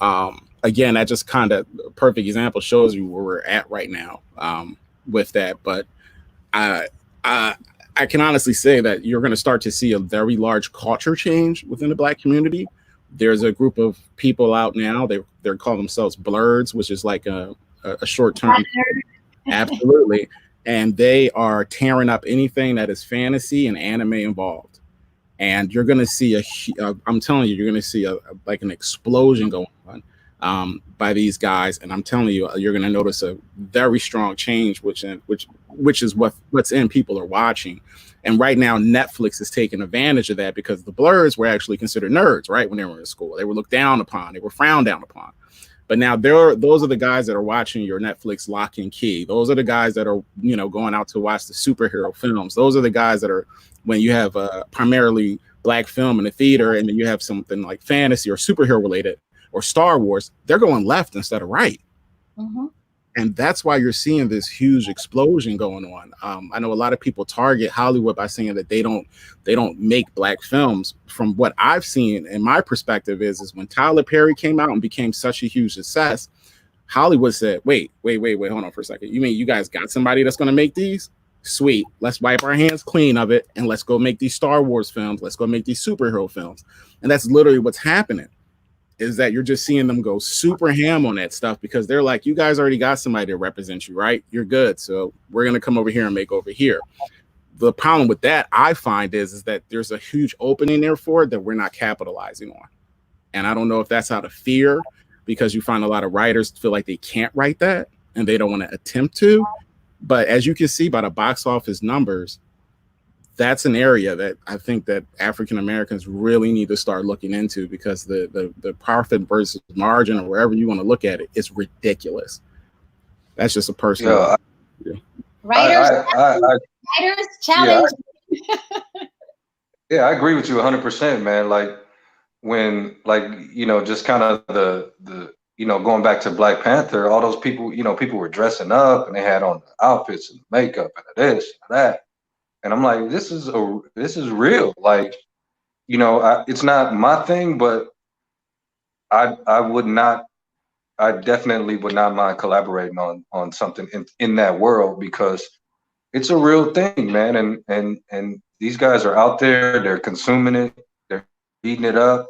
Speaker 4: again, that just kind of perfect example shows you where we're at right now with that. But I can honestly say that you're going to start to see a very large culture change within the Black community. There's a group of people out now. They call themselves Blurds, which is like a a short term. Absolutely. And they are tearing up anything that is fantasy and anime involved. And you're going to see I'm telling you, you're going to see like an explosion going on by these guys. And I'm telling you, you're going to notice a very strong change, which is what's in people are watching. And right now, Netflix is taking advantage of that because the Blurs were actually considered nerds, right? When they were in school, they were looked down upon, they were frowned down upon. But now those are the guys that are watching your Netflix Lock and Key. Those are the guys that are, going out to watch the superhero films. Those are the guys that are, when you have primarily Black film in the theater and then you have something like fantasy or superhero related or Star Wars, they're going left instead of right. Mm-hmm. And that's why you're seeing this huge explosion going on. I know a lot of people target Hollywood by saying that they don't make Black films. From what I've seen, in my perspective, is when Tyler Perry came out and became such a huge success, Hollywood said, wait, hold on for a second. You mean you guys got somebody that's going to make these? Sweet. Let's wipe our hands clean of it and let's go make these Star Wars films. Let's go make these superhero films. And that's literally what's happening. Is that you're just seeing them go super ham on that stuff because they're like, you guys already got somebody to represent you, right? You're good. So we're going to come over here and make over here. The problem with that, I find, is that there's a huge opening there for it that we're not capitalizing on. And I don't know if that's out of fear because you find a lot of writers feel like they can't write that and they don't want to attempt to. But as you can see by the box office numbers, that's an area that I think that African Americans really need to start looking into because the profit versus margin or wherever you want to look at it is ridiculous. That's just a personal.
Speaker 1: Writers challenge.
Speaker 2: Yeah, I agree with you 100%, man. Like when, just kind of the going back to Black Panther, all those people, people were dressing up and they had on the outfits and makeup and this and that. And I'm like, this is real. Like, it's not my thing, but I definitely would not mind collaborating on something in that world because it's a real thing, man. And these guys are out there, they're consuming it, they're eating it up,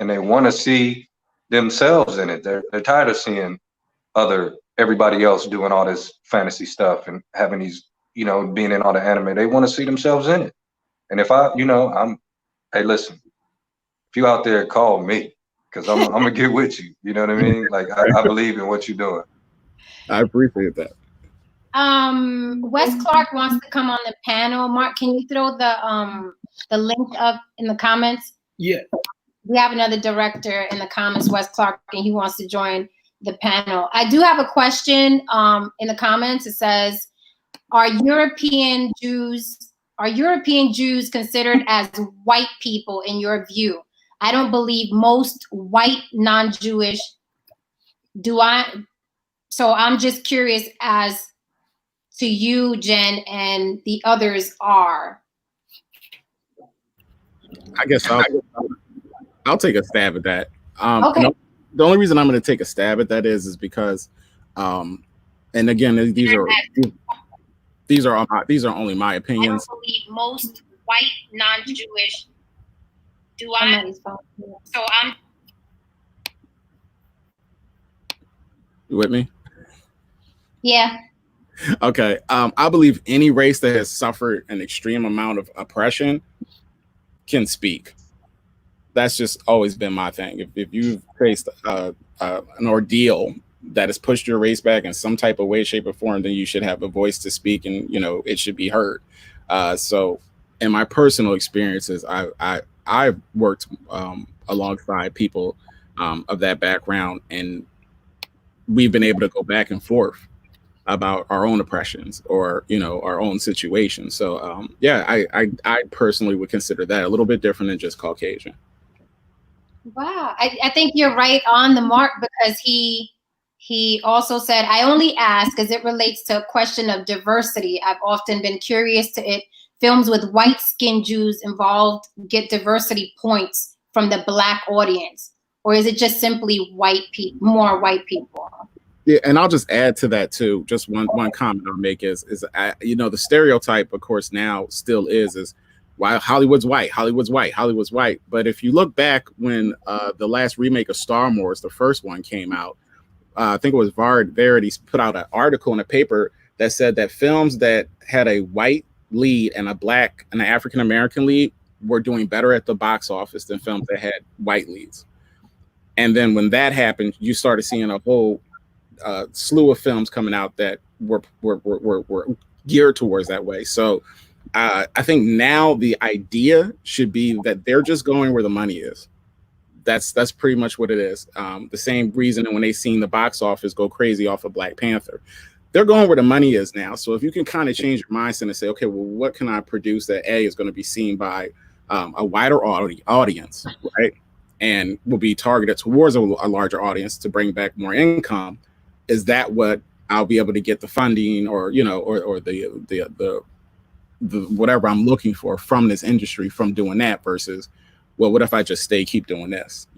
Speaker 2: and they want to see themselves in it. They're tired of seeing everybody else doing all this fantasy stuff and having these, being in all the anime. They want to see themselves in it. And if hey, listen, if you out there, call me because I'm gonna get with you. You know what I mean? Like I believe in what you're doing.
Speaker 4: I appreciate that.
Speaker 1: Wes Clark wants to come on the panel. Mark, can you throw the link up in the comments?
Speaker 3: Yeah.
Speaker 1: We have another director in the comments, Wes Clark, and he wants to join the panel. I do have a question in the comments. It says, Are European Jews considered as white people in your view? I don't believe most white non-Jewish so I'm just curious as to you, Jen, and the others are.
Speaker 4: I guess I'll take a stab at that.
Speaker 1: Okay.
Speaker 4: The only reason I'm going to take a stab at that is because, and again, these are only my opinions.
Speaker 1: I don't believe most white non-Jewish So I'm.
Speaker 4: You with me?
Speaker 1: Yeah.
Speaker 4: Okay. I believe any race that has suffered an extreme amount of oppression can speak. That's just always been my thing. If you've faced an ordeal that has pushed your race back in some type of way, shape, or form, then you should have a voice to speak, and it should be heard. So, in my personal experiences, I've worked alongside people of that background, and we've been able to go back and forth about our own oppressions or our own situations. So I personally would consider that a little bit different than just Caucasian.
Speaker 1: Wow, I think you're right on the mark, because he also said, I only ask as it relates to a question of diversity. I've often been curious to it. Films with white-skinned Jews involved get diversity points from the Black audience, or is it just simply more white people?
Speaker 4: Yeah, and I'll just add to that too. Just one comment I'll make is the stereotype, of course, now still is why Hollywood's white. But if you look back when the last remake of Star Wars, the first one, came out, I think it was Verity's put out an article in a paper that said that films that had a white lead and an African American lead were doing better at the box office than films that had white leads. And then when that happened, you started seeing a whole slew of films coming out that were geared towards that way. So I think now the idea should be that they're just going where the money is. That's pretty much what it is. The same reason when they seen the box office go crazy off of Black Panther, they're going where the money is now. So if you can kind of change your mindset and say, okay, well, what can I produce that is going to be seen by a wider audience, right? And will be targeted towards a larger audience to bring back more income. Is that what I'll be able to get the funding or the whatever I'm looking for from this industry from doing that versus, well, what if I just keep doing this,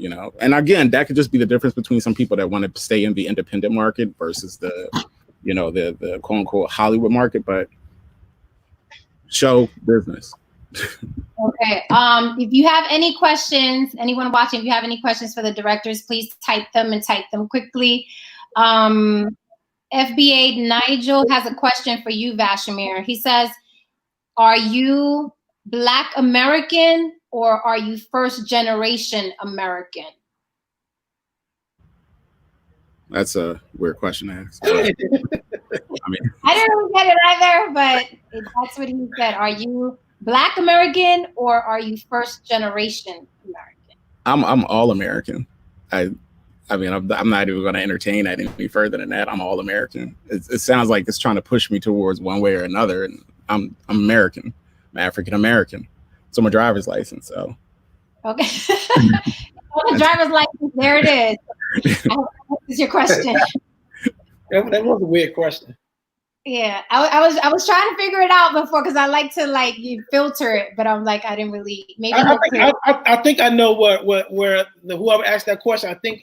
Speaker 4: And again, that could just be the difference between some people that want to stay in the independent market versus the quote unquote Hollywood market, but show business.
Speaker 1: Okay. If you have any questions, anyone watching, if you have any questions for the directors, please type them and type them quickly. FBA Nigel has a question for you, Vashmir. He says, are you Black American or are you first generation American?
Speaker 4: That's a weird question to ask. I
Speaker 1: didn't really get it either, but that's what he said. Are you Black American or are you first generation American?
Speaker 4: I'm all American. I'm not even going to entertain that any further than that. I'm all American. It sounds like it's trying to push me towards one way or another, and I'm American. I'm African American. So my driver's license. So
Speaker 1: okay, on the driver's license, there it is. I hope that answers your question.
Speaker 3: That was a weird question.
Speaker 1: Yeah, I was trying to figure it out before because I like to you filter it, but I'm like I didn't really. Maybe
Speaker 3: I think I know where whoever asked that question. I think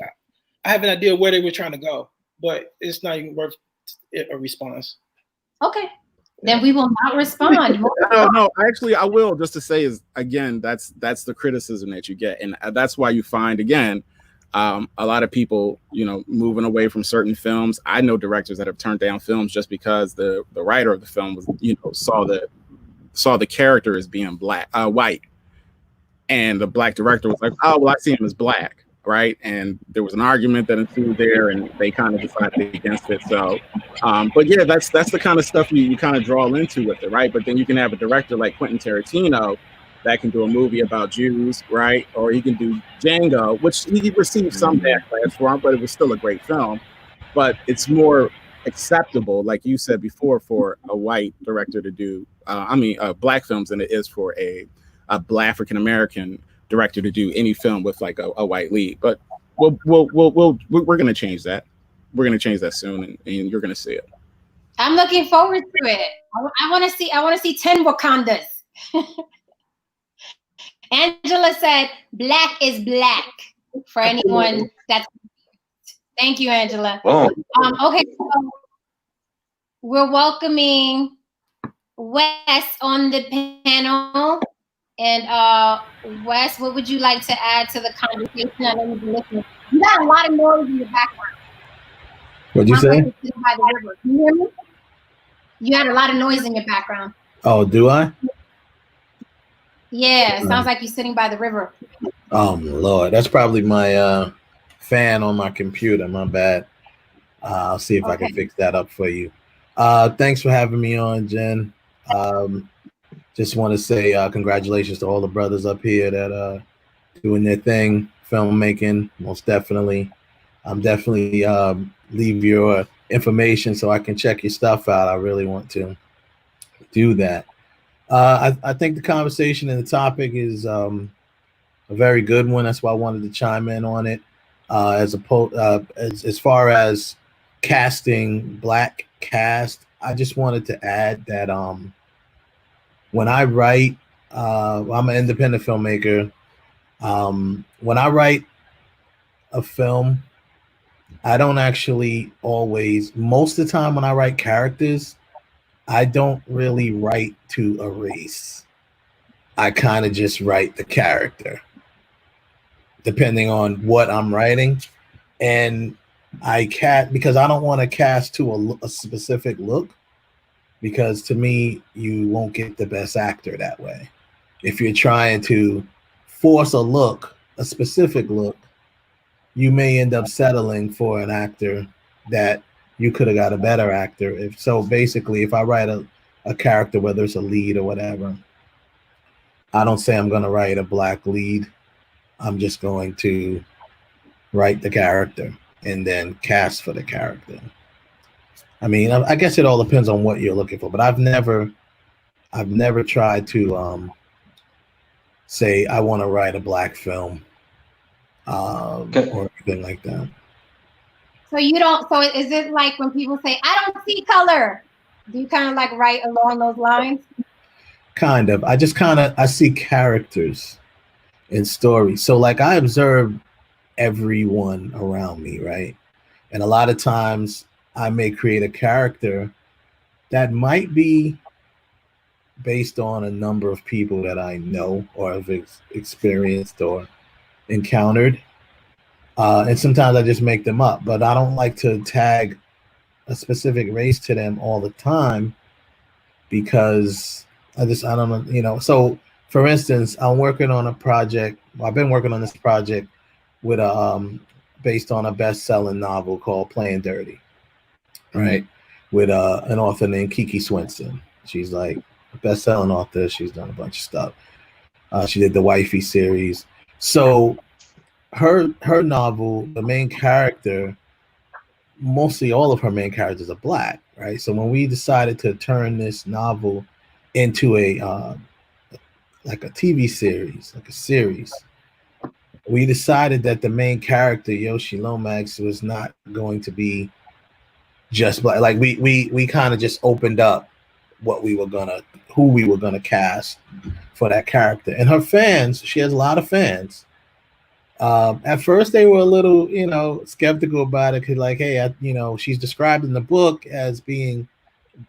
Speaker 3: I have an idea where they were trying to go, but it's not even worth a response.
Speaker 1: Okay, then we will not respond.
Speaker 4: No, actually, I will. Just to say is again, that's the criticism that you get, and that's why you find again. A lot of people, moving away from certain films. I know directors that have turned down films just because the writer of the film was, saw the character as being white, and the Black director was like, oh, well, I see him as Black, right? And there was an argument that ensued there, and they kind of decided against it. So, but yeah, that's the kind of stuff you kind of draw into with it, right? But then you can have a director like Quentin Tarantino that can do a movie about Jews, right? Or he can do Django, which he received some backlash for, but it was still a great film. But it's more acceptable, like you said before, for a white director to do, Black films than it is for a Black African American director to do any film with like a white lead. But we're going to change that. We're going to change that soon, and you're going to see it.
Speaker 1: I'm looking forward to it. I want to see 10 Wakandas. Angela said, Black is Black for anyone that's. Thank you, Angela.
Speaker 2: Oh.
Speaker 1: Okay, so we're welcoming Wes on the panel. And Wes, what would you like to add to the conversation? I know you've been listening. You got a lot of noise in your background.
Speaker 5: What'd you say?
Speaker 1: Can you hear me? You had a lot of noise in your background.
Speaker 5: Oh, do I?
Speaker 1: Yeah, it sounds like you're sitting by the river.
Speaker 5: Oh, Lord. That's probably my fan on my computer. My bad. I'll see if I can fix that up for you. Thanks for having me on, Jen. Just want to say congratulations to all the brothers up here that are doing their thing, filmmaking, most definitely. I'm definitely leave your information so I can check your stuff out. I really want to do that. I think the conversation and the topic is a very good one. That's why I wanted to chime in on it. As far as casting Black cast, I just wanted to add that when I write, I'm an independent filmmaker. When I write a film, I don't actually always, most of the time when I write characters, I don't really write to a race. I kind of just write the character, depending on what I'm writing. And I cast because I don't want to cast to a specific look, because to me you won't get the best actor that way. If you're trying to force a specific look, you may end up settling for an actor that you could have got a better actor. If so, basically, if I write a character, whether it's a lead or whatever, I don't say I'm going to write a black lead. I'm just going to write the character and then cast for the character. I mean, I guess it all depends on what you're looking for, but I've never tried to say I want to write a black film or anything like that.
Speaker 1: So you don't. So is it like when people say I don't see color? Do you kind of like write along those lines?
Speaker 5: Kind of. I see characters in stories. So like I observe everyone around me, right? And a lot of times I may create a character that might be based on a number of people that I know or have experienced or encountered. And sometimes I just make them up, but I don't like to tag a specific race to them all the time, because I don't know, you know. So for instance, I'm working on a project. I've been working on this project with based on a best-selling novel called Playing Dirty, right? With an author named Kiki Swenson. She's like a best-selling author. She's done a bunch of stuff. She did the Wifey series. So her novel, the main character, mostly all of her main characters are black, right? So when we decided to turn this novel into a like a TV series, like a series, we decided that the main character, Yoshi Lomax, was not going to be just black. Like we kind of just opened up who we were gonna cast for that character. And her fans, she has a lot of fans. At first they were a little, you know, skeptical about it, because like, hey, you know, she's described in the book as being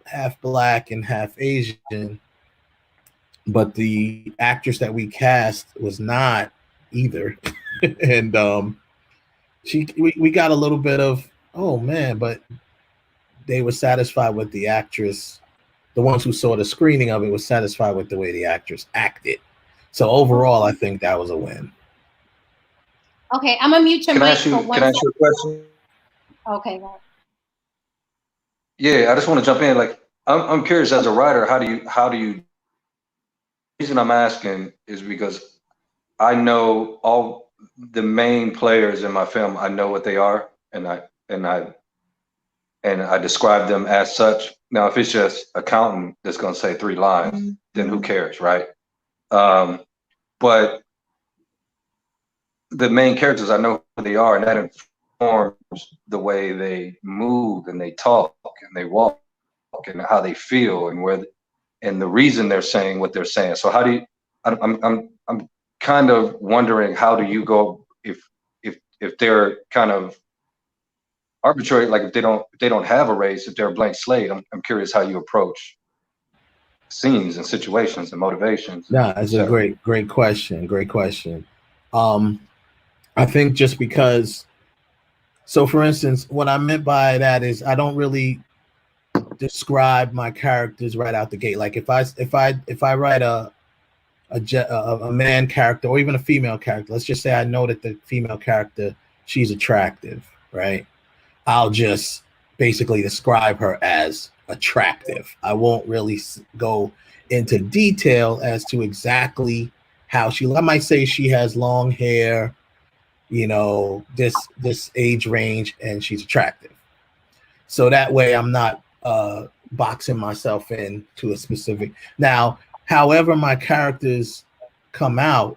Speaker 5: half black and half Asian, but the actress that we cast was not either. And we got a little bit of, oh man, but they were satisfied with the actress. The ones who saw the screening of it was satisfied with the way the actress acted. So overall, I think that was a win.
Speaker 1: Okay, I'm gonna mute your mic for 1 second.
Speaker 2: Can I ask you a question?
Speaker 1: Okay, go ahead.
Speaker 2: Yeah, I just want to jump in. Like, I'm curious, as a writer, how do you? The reason I'm asking is because I know all the main players in my film. I know what they are, and I describe them as such. Now, if it's just accountant that's going to say 3 lines, then who cares, right? But the main characters, I know who they are, and that informs the way they move and they talk and they walk and how they feel and the reason they're saying what they're saying. So how do you? I'm kind of wondering, how do you go if they're kind of arbitrary, like if they don't have a race, if they're a blank slate? I'm curious how you approach scenes and situations and motivations.
Speaker 5: Yeah, it's a great question. Great question. I think just because, so for instance, what I meant by that is I don't really describe my characters right out the gate. Like if I write a man character or even a female character, let's just say I know that the female character, she's attractive, right? I'll just basically describe her as attractive. I won't really go into detail as to exactly how I might say she has long hair, you know, this age range, and she's attractive. So that way I'm not boxing myself in to a specific. Now, however my characters come out,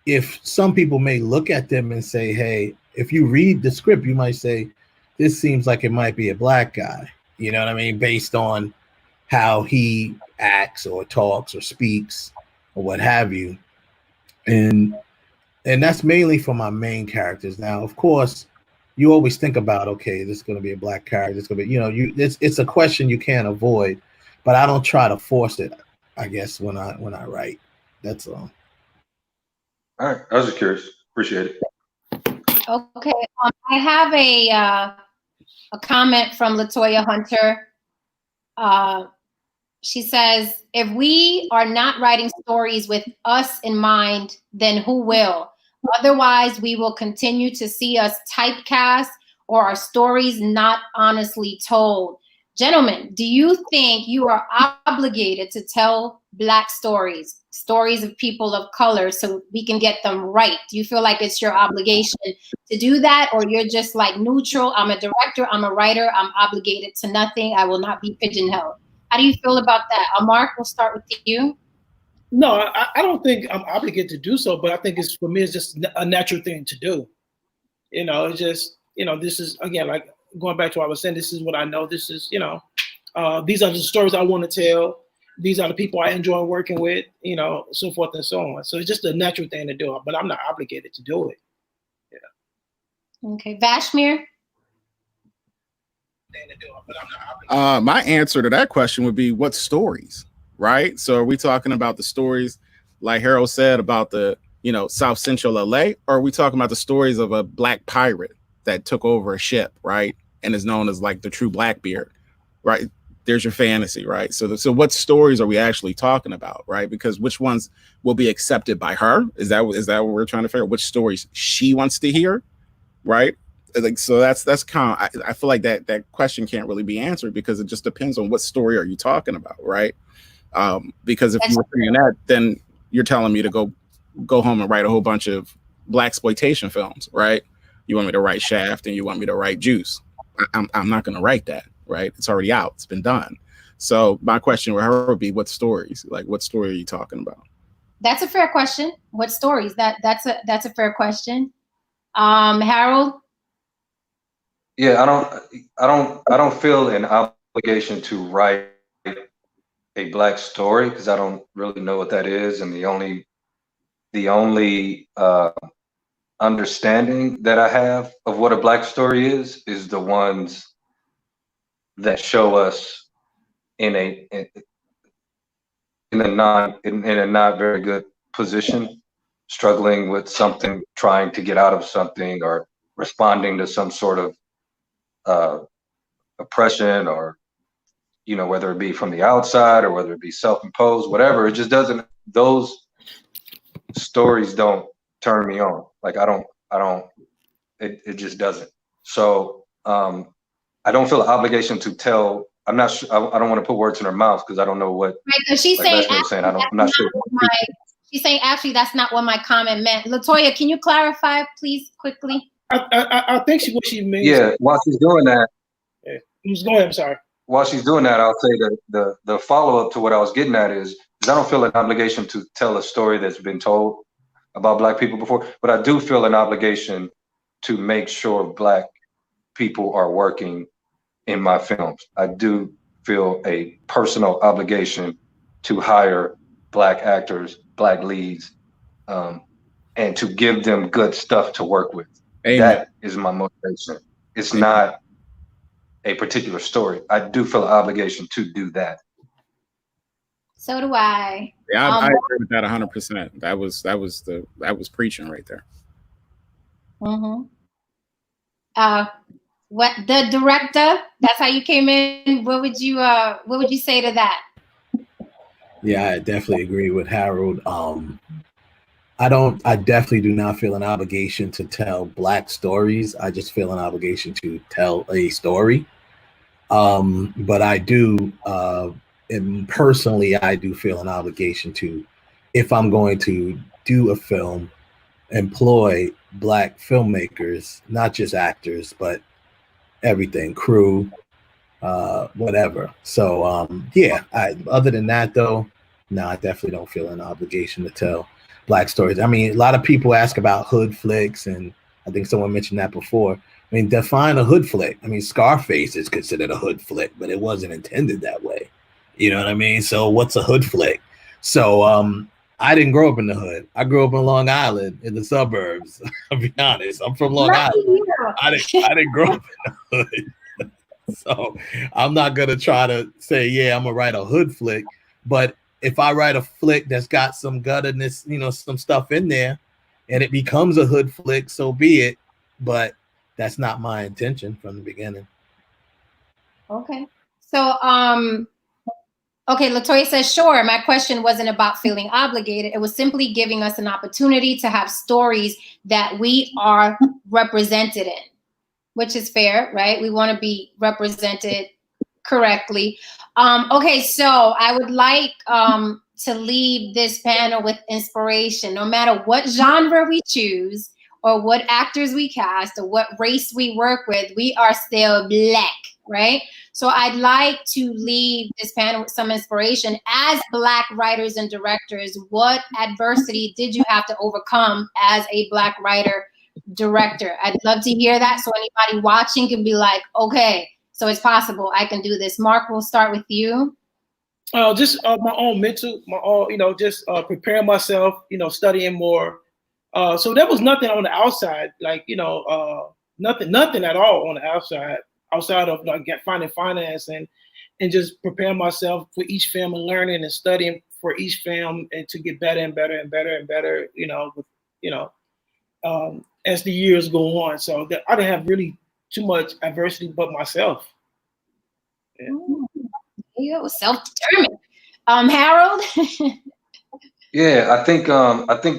Speaker 5: if some people may look at them and say, hey, if you read the script, you might say, this seems like it might be a black guy. You know what I mean? Based on how he acts or talks or speaks or what have you. And that's mainly for my main characters. Now, of course, you always think about, okay, this is going to be a black character. It's going to be, you know, it's a question you can't avoid, but I don't try to force it, I guess, when I write. That's all.
Speaker 2: All right. I was just curious. Appreciate it.
Speaker 1: Okay, I have a comment from Latoya Hunter. She says, if we are not writing stories with us in mind, then who will? Otherwise, we will continue to see us typecast or our stories not honestly told. Gentlemen, do you think you are obligated to tell Black stories, stories of people of color, so we can get them right? Do you feel like it's your obligation to do that, or you're just like neutral? I'm a director, I'm a writer, I'm obligated to nothing, I will not be pigeonholed. How do you feel about that? Mark, we'll start with you.
Speaker 3: No, I don't think I'm obligated to do so, but I think it's, for me, it's just a natural thing to do. You know, it's just, you know, this is, again, like going back to what I was saying, this is what I know. This is, you know, these are the stories I want to tell. These are the people I enjoy working with, you know, so forth and so on. So it's just a natural thing to do, but I'm not obligated to do it. Yeah.
Speaker 1: Okay, Vashmir?
Speaker 4: My answer to that question would be, what stories, right? So are we talking about the stories, like Harold said, about the, you know, South Central LA, or are we talking about the stories of a Black pirate that took over a ship, right, and is known as like the true Blackbeard, right? There's your fantasy, right? So what stories are we actually talking about, right? Because which ones will be accepted by her? Is that what we're trying to figure out? Which stories she wants to hear, right? Like, so that's kind of, I feel like that question can't really be answered, because it just depends on what story are you talking about, right? Because if you were saying that, then you're telling me to go home and write a whole bunch of Blaxploitation films, right? You want me to write Shaft and you want me to write Juice. I'm not going to write that, right? It's already out. It's been done. So my question with her would be, what stories? Like, what story are you talking about?
Speaker 1: That's a fair question. What stories? That's a fair question. Harold?
Speaker 2: Yeah, I don't feel an obligation to write a Black story, because I don't really know what that is, and the only understanding that I have of what a Black story is the ones that show us in a not very good position, struggling with something, trying to get out of something, or responding to some sort of oppression, or, you know, whether it be from the outside or whether it be self-imposed, whatever. It just doesn't, those stories don't turn me on. Like, it just doesn't. So I don't feel an obligation to tell. I'm not sure. I don't want to put words in her mouth, because I don't know what.
Speaker 1: Right, because she's
Speaker 2: like
Speaker 1: saying,
Speaker 2: I'm not sure.
Speaker 1: She's saying, actually, that's not what my comment meant. Latoya, can you clarify, please, quickly?
Speaker 3: I think what she means.
Speaker 2: Yeah, while she's doing that.
Speaker 3: Go ahead, I'm sorry.
Speaker 2: While she's doing that, I'll say that the follow-up to what I was getting at is I don't feel an obligation to tell a story that's been told about Black people before, but I do feel an obligation to make sure Black people are working in my films. I do feel a personal obligation to hire Black actors, Black leads, and to give them good stuff to work with. Amen. That is my motivation. It's Amen. Not a particular story. I do feel an obligation to do that.
Speaker 1: So do I.
Speaker 4: Yeah, I agree with that 100%. That was preaching right there.
Speaker 1: Mm-hmm. What the director? That's how you came in. What would you say to that?
Speaker 5: Yeah, I definitely agree with Harold. I definitely do not feel an obligation to tell Black stories. I just feel an obligation to tell a story. But I do, and personally, I do feel an obligation to, if I'm going to do a film, employ Black filmmakers, not just actors, but everything, crew, whatever. So yeah, other than that though, no, I definitely don't feel an obligation to tell Black stories. I mean, a lot of people ask about hood flicks, and I think someone mentioned that before. I mean, define a hood flick. I mean, Scarface is considered a hood flick, but it wasn't intended that way. You know what I mean? So what's a hood flick? So I didn't grow up in the hood. I grew up in Long Island in the suburbs. I'll be honest. I'm from Long Island. I didn't grow up in the hood. So I'm not going to try to say, yeah, I'm going to write a hood flick. But if I write a flick that's got some guttedness, you know, some stuff in there, and it becomes a hood flick, so be it. but that's not my intention from the beginning.
Speaker 1: Okay. So, okay, Latoya says, sure, my question wasn't about feeling obligated. It was simply giving us an opportunity to have stories that we are represented in, which is fair, right? We want to be represented correctly. Okay, so I would like to leave this panel with inspiration. No matter what genre we choose, or what actors we cast, or what race we work with, we are still Black, right? So I'd like to leave this panel with some inspiration. As Black writers and directors, what adversity did you have to overcome as a Black writer, director? I'd love to hear that, so anybody watching can be like, okay, so it's possible I can do this. Mark, we'll start with you.
Speaker 3: Just my own mental, just preparing myself, studying more. So there was nothing on the outside, like, nothing at all on the outside of finding finance and just preparing myself for each film and learning and studying for each film and to get better and better and better and better, as the years go on. So I didn't have really too much adversity but myself.
Speaker 1: Yeah. You go, self-determined. Harold?
Speaker 2: Yeah, I think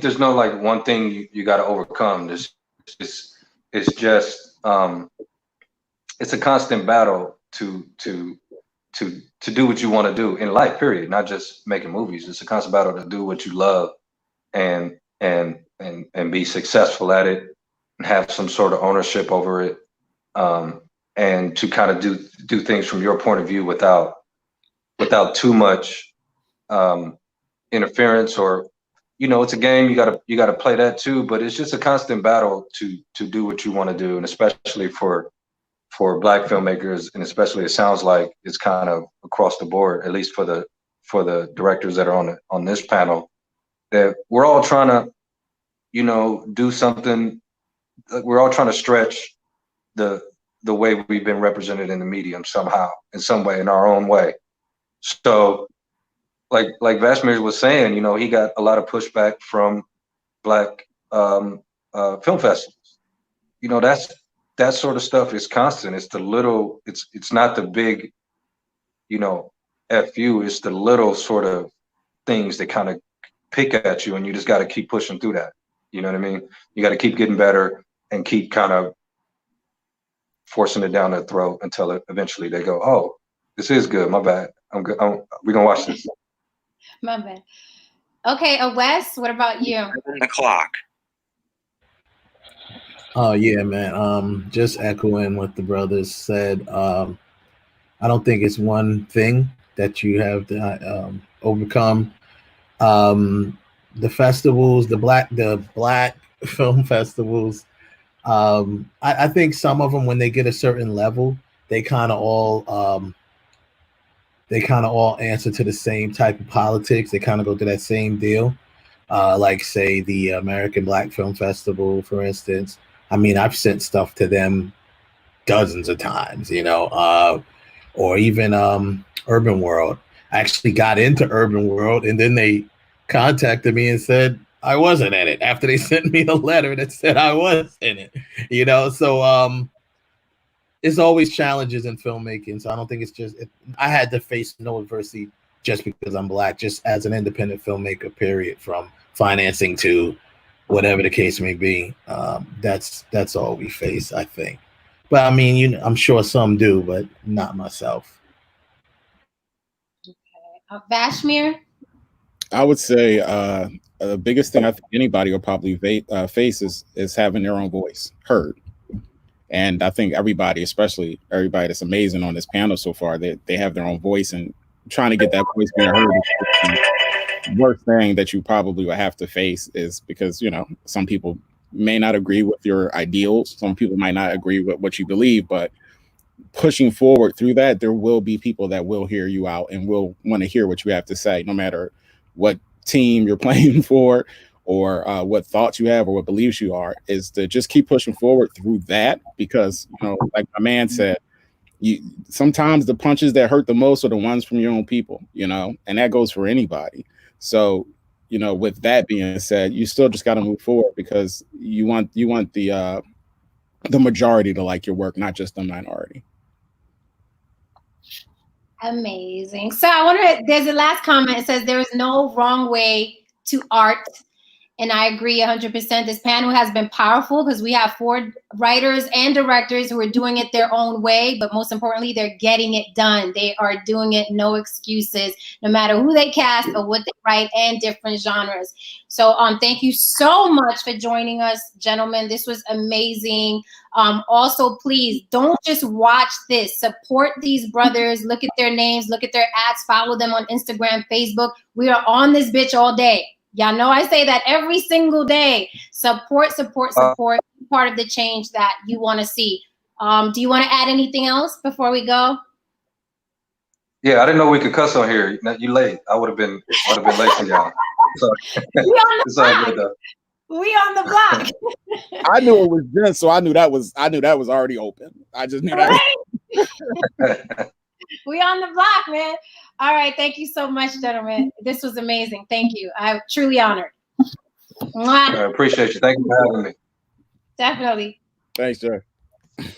Speaker 2: there's no like one thing you got to overcome. It's just it's a constant battle to do what you want to do in life, period, not just making movies. It's a constant battle to do what you love and be successful at it and have some sort of ownership over it, and to kind of do things from your point of view without too much interference, or it's a game. You gotta play that too, but it's just a constant battle to do what you want to do, and especially for Black filmmakers, and especially it sounds like it's kind of across the board, at least for the directors that are on this panel, that we're all trying to do something. We're all trying to stretch the way we've been represented in the medium somehow, in some way, in our own way. So like Vashmir was saying, he got a lot of pushback from Black film festivals. That sort of stuff is constant. It's the little, it's not the big, FU, it's the little sort of things that kind of pick at you, and you just got to keep pushing through that. You know what I mean? You got to keep getting better and keep kind of forcing it down their throat until eventually they go, oh, this is good. My bad. I'm good. We're going to watch this.
Speaker 1: My bad. Okay, Wes, what about you?
Speaker 6: The clock.
Speaker 5: Oh yeah, man. Just echoing what the brothers said. I don't think it's one thing that you have to overcome. The festivals, the black film festivals. I think some of them, when they get a certain level, they kind of all answer to the same type of politics. They kind of go to that same deal. Like say the American Black Film Festival, for instance. I mean, I've sent stuff to them dozens of times, or even Urban World. I actually got into Urban World, and then they contacted me and said I wasn't in it after they sent me a letter that said I was in it, So it's always challenges in filmmaking. So I don't think it's just I had to face no adversity just because I'm Black, just as an independent filmmaker, period, from financing to whatever the case may be. That's all we face, I think. But I mean, I'm sure some do, but not myself.
Speaker 1: Okay. Vashmir?
Speaker 4: I would say the biggest thing I think anybody will probably face is having their own voice heard. And I think everybody, especially everybody that's amazing on this panel so far, they have their own voice, and trying to get that voice being heard is the worst thing that you probably will have to face, is because, some people may not agree with your ideals. Some people might not agree with what you believe, but pushing forward through that, there will be people that will hear you out and will want to hear what you have to say, no matter what team you're playing for, or what thoughts you have, or what beliefs you are, is to just keep pushing forward through that. Because, like my man said, sometimes the punches that hurt the most are the ones from your own people, and that goes for anybody. So, with that being said, you still just got to move forward, because you want the the majority to like your work, not just the minority.
Speaker 1: Amazing. So I wonder, there's a last comment. It says there is no wrong way to art. And I agree 100%. This panel has been powerful because we have 4 writers and directors who are doing it their own way, but most importantly, they're getting it done. They are doing it, no excuses, no matter who they cast or what they write, and different genres. So thank you so much for joining us, gentlemen. This was amazing. Also, please don't just watch this. Support these brothers. Look at their names, look at their ads, follow them on Instagram, Facebook. We are on this bitch all day. Y'all know I say that every single day. Support, support, support. Part of the change that you want to see. Do you want to add anything else before we go?
Speaker 2: Yeah, I didn't know we could cuss on here. You late. I would have been lacing y'all. So, it's all good though.
Speaker 1: We on the block.
Speaker 4: I knew it was Jen, so I knew that was already open. I just knew that.
Speaker 2: Right?
Speaker 1: We on the block, man. All right. Thank you so much, gentlemen. This was amazing. Thank you. I'm truly honored.
Speaker 2: I appreciate you. Thank you for having me.
Speaker 1: Definitely.
Speaker 4: Thanks, Joe.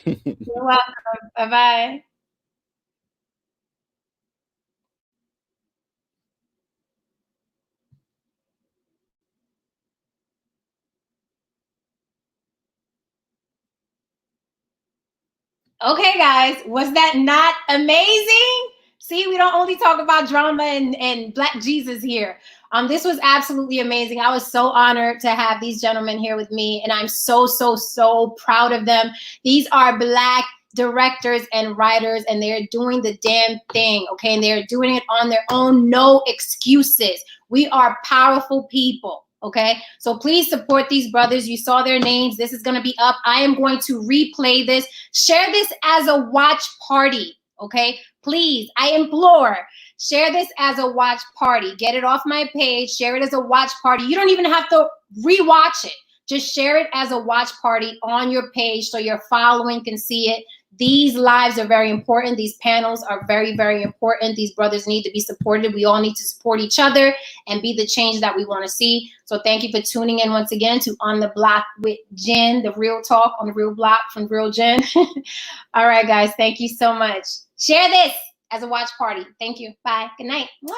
Speaker 1: You're welcome. Bye-bye. Okay, guys, was that not amazing? See, we don't only talk about drama and Black Jesus here. This was absolutely amazing. I was so honored to have these gentlemen here with me, and I'm so, so, so proud of them. These are Black directors and writers, and they're doing the damn thing, okay? And they're doing it on their own, no excuses. We are powerful people. Okay, so please support these brothers. You saw their names. This is going to be up. I am going to replay this. Share this as a watch party. Okay, please, I implore, share this as a watch party. Get it off my page. Share it as a watch party. You don't even have to rewatch it. Just share it as a watch party on your page so your following can see it. These lives are very important. These panels are very, very important. These brothers need to be supported. We all need to support each other and be the change that we want to see. So thank you for tuning in once again to On the Block with Jen, the real talk on the real block from Real Jen. All right, guys. Thank you so much. Share this as a watch party. Thank you. Bye. Good night. Mwah.